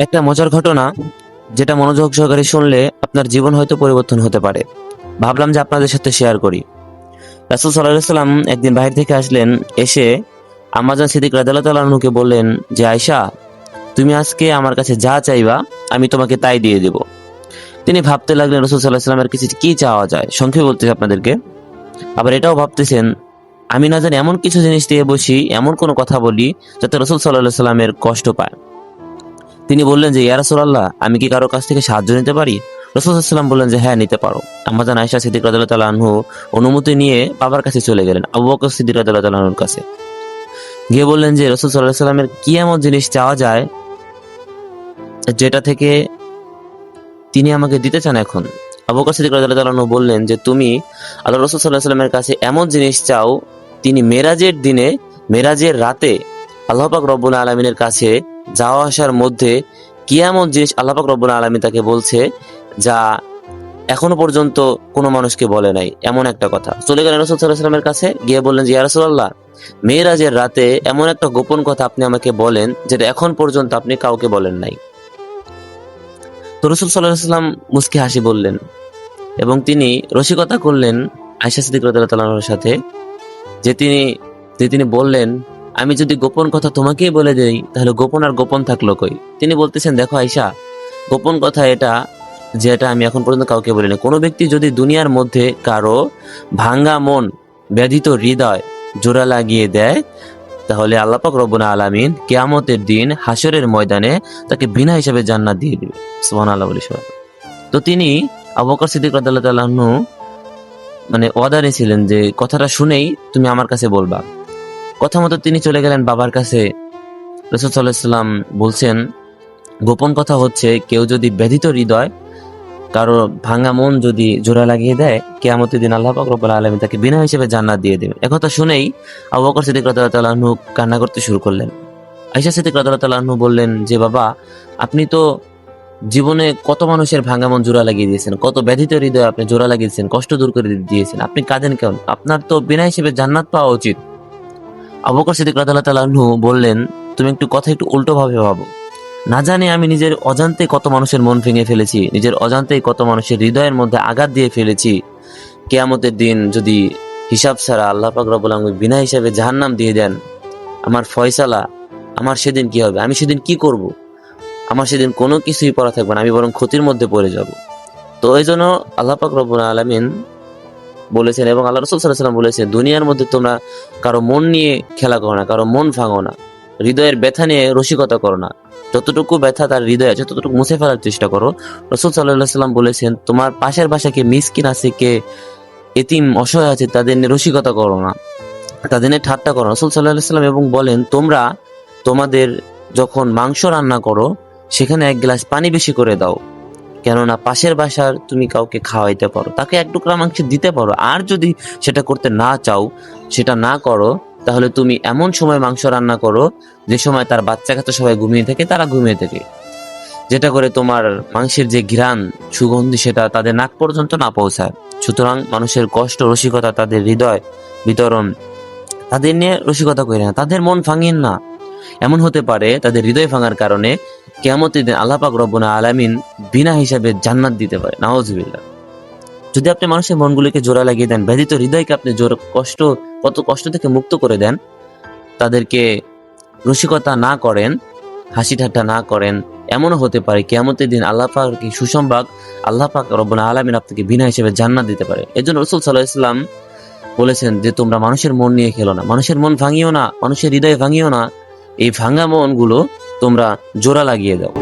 একটা মজার ঘটনা, যেটা মনোযোগ সহকারে শুনলে আপনার জীবন হয়তো পরিবর্তন হতে পারে। ভাবলাম যে আপনাদের সাথে শেয়ার করি। রাসূল সাল্লাল্লাহু আলাইহি সাল্লাম একদিন বাইরে থেকে আসলেন, এসে আম্মা জান সিদ্দিক রাদিয়াল্লাহু তাআলা আনহুকে বললেন যে, আয়েশা, তুমি আজকে আমার কাছে যা চাইবা আমি তোমাকে তাই দিয়ে দেব। তিনি ভাবতে লাগলেন রাসূল সাল্লাল্লাহু আলাইহি সাল্লামের কাছে কি চাওয়া যায়। সংক্ষেপে বলতেছি আপনাদেরকে। আবার এটাও ভাবতেছেন, আমি না জানি এমন কিছু জিনিস দিয়ে বসি, এমন কোনো কথা বলি যাতে রাসূল সাল্লাল্লাহু আলাইহি সাল্লামের কষ্ট পায়। তিনি বললেন যে, ইয়া রাসূলুল্লাহ, আমি কি কারো কাছ থেকে সাহায্য নিতে পারি? রাসূল সাল্লাল্লাহু আলাইহি সাল্লাম বললেন যে, হ্যাঁ, নিতে পারো। আম্মা জান আয়েশা সিদ্দিক রাদিয়াল্লাহু তাআলা আনহু অনুমতি নিয়ে বাবার কাছে চলে গেলেন, আবু বকর সিদ্দিক রাদিয়াল্লাহু তাআলা আনহুর কাছে। গিয়ে বললেন যে, রাসূল সাল্লাল্লাহু আলাইহি সাল্লামের কি এমন জিনিস চাওয়া যায় যেটা থেকে তিনি আমাকে দিতে চান এখন? আবু বকর সিদ্দিক রাদিয়াল্লাহু তাআলা আনহু বললেন যে, তুমি আল্লাহ রাসূল সাল্লাল্লাহু আলাইহি সাল্লামের কাছে এমন জিনিস চাও, তিনি মেরাজের দিনে, মেরাজের রাতে আল্লাহ পাক রব্বুল আলামিনের কাছে যাওয়া আসার মধ্যে কি এমন জিনিস আল্লাহ পাক রব্বুল আলামিন তাকে বলছে যা এখনো পর্যন্ত কোনো মানুষকে বলে নাই, এমন একটা কথা। চলে গেলেন রাসূল সাল্লাল্লাহু আলাইহি সাল্লামের কাছে, গিয়ে বললেন যে, ইয়া রাসূলুল্লাহ, মেরাজের রাতে এমন একটা গোপন কথা আপনি আমাকে বলেন যেটা এখন পর্যন্ত আপনি কাউকে বলেন নাই। তো রাসূল সাল্লাল্লাহু আলাইহি সাল্লাম মুস্কি হাসি বললেন এবং তিনি রসিকতা করলেন আয়েশা সিদ্দিক রাদিয়াল্লাহু তাআলা আনহার সাথে, যে তিনি বললেন, আমি যদি গোপন কথা তোমাকেই বলে দেই তাহলে গোপন আর গোপন থাকলো কই? তিনি বলতেছেন, দেখো আয়েশা, গোপন কথা এটা যেটা আমি এখন পর্যন্ত কাউকে বলিনি। কোনো ব্যক্তি যদি দুনিয়ার মধ্যে কারো ভাঙ্গা মন, ব্যথিত হৃদয় জোড়া লাগিয়ে দেয়, তাহলে আল্লাহ পাক রব্বুল আলামিন কিয়ামতের দিন হাসরের ময়দানে তাকে বিনা হিসাবে জান্নাত দিয়ে দিবে। সুবহানাল্লাহ বলি সবাই। তো তিনি আবু বকর সিদ্দিক রাদিয়াল্লাহু তাআলা আনহু ওয়াদা নিয়েছিলেন যে কথাটা শুনেই তুমি আমার কাছে বলবা। কথা মতো তিনি চলে গেলেন বাবার কাছে। রাসূল সাল্লাল্লাহু আলাইহি সাল্লাম বলছেন, গোপন কথা হচ্ছে কেউ যদি ব্যথিত হৃদয়, কারো ভাঙা মন যদি জোড়া লাগিয়ে দেয়, কিয়ামতের দিন আল্লাহ পাক রব্বুল আলামিন তাকে বিনা হিসেবে জান্নাত দিয়ে দেবেন। একথা শুনেই আবু বকর সিদ্দিক রাদিয়াল্লাহু তাআলা আনহু কান্না করতে শুরু করলেন। আয়েশা সিদ্দিক রাদিয়াল্লাহু তাআলা আনহু বললেন যে, বাবা, আপনি তো জীবনে কত মানুষের ভাঙা মন জোড়া লাগিয়ে দিয়েছেন, কত ব্যথিত হৃদয় আপনি জোড়া লাগিয়েছেন, কষ্ট দূর করে দিয়েছেন, আপনি কাঁদেন কেন? আপনার তো বিনা হিসেবে জান্নাত পাওয়া উচিত। আবু বকর সিদ্দিক রাদিয়াল্লাহু তাআলা আনহু বললেন, তুমি কথা একটু উল্টো ভাবে ভাবো। না জানি আমি নিজের অজান্তে কত মানুষের মন ভেঙে ফেলেছি, নিজের অজান্তেই কত মানুষের হৃদয়ের মধ্যে আঘাত দিয়ে ফেলেছি। কিয়ামতের দিন যদি হিসাব ছাড়া আল্লাহ পাক রব্বুল আলামিন বিনা হিসাবে জাহান্নাম দিয়ে দেন, আমার ফয়সালা, আমার সেদিন কি হবে? আমি সেদিন কি করব? আমার সেদিন কোনো কিছুই পড়া থাকবে না, আমি বরং ক্ষতির মধ্যে পড়ে যাব। তো এই জন্য আল্লাহ পাক রব্বুল আলামিন বলেছেন এবং আল্লাহ রাসূল সাল্লাল্লাহু আলাইহি ওয়াসাল্লাম বলেছেন, দুনিয়ার মধ্যে তোমরা কারো মন নিয়ে খেলা করো না, কারো মন ভাঙো না, হৃদয়ের ব্যথা নিয়ে রসিকতা করো না। যতটুকু ব্যথা তার হৃদয়ে আছে ততটুকু মুছে ফেলার চেষ্টা করো। রাসূল সাল্লাল্লাহু আলাইহি ওয়াসাল্লাম বলেছেন, তোমার পাশের বাসায় কে মিসকিন আছে, কে এতিম অসহায় আছে, তাদের নিয়ে রসিকতা করো না, তাদের নিয়ে ঠাট্টা করো না। রাসূল সাল্লাল্লাহু আলাইহি ওয়াসাল্লাম এবং বলেন, তোমরা তোমাদের যখন মাংস রান্না করো সেখানে এক গ্লাস পানি বেশি করে দাও, কেননা পাশের বাসার তুমি কাউকে খাওয়াইতে পারো, তাকে এক টুকরা মাংস দিতে পারো। আর যদি সেটা করতে না চাও, সেটা না করো, তাহলে তুমি এমন সময় মাংস রান্না করো যে সময় তার বাচ্চা কাচ্চা সবাই ঘুমিয়ে থাকে, তারা ঘুমিয়ে থাকে, যেটা করে তোমার মাংসের যে ঘ্রাণ, সুগন্ধি সেটা তাদের নাক পর্যন্ত না পৌঁছায়। সুতরাং মানুষের কষ্ট, রসিকতা, তাদের হৃদয় বিতরণ, তাদের নিয়ে রসিকতা করে না, তাদের মন ভাঙিয়েন না। এমন হতে পারে তাদের হৃদয় ভাঙার কারণে কিয়ামতের দিন আল্লাহ পাক রব্বুল আলামিন বিনা হিসাবে জান্নাত দিতে পারে। নাউজুবিল্লাহ। যদি আপনি মানুষের মনগুলিকে জোড়া লাগিয়ে দেন, ব্যথিত হৃদয়কে আপনি কত কষ্ট থেকে মুক্ত করে দেন, তাদেরকে রসিকতা না করেন, হাসি ঠাট্টা না করেন, এমনও হতে পারে কিয়ামতের দিন আল্লাহ পাক সুসংবাদ, আল্লাহ পাক রব্বুল আলামিন আপনাকে বিনা হিসেবে জান্নাত দিতে পারে। এজন্য রাসূল সাল্লাল্লাহু আলাইহি ওয়াসাল্লাম বলেছেন যে, তোমরা মানুষের মন নিয়ে খেলো না, মানুষের মন ভাঙিও না, মানুষের হৃদয় ভাঙিও না, এই ভাঙা মনগুলো তোমরা জোড়া লাগিয়ে দাও।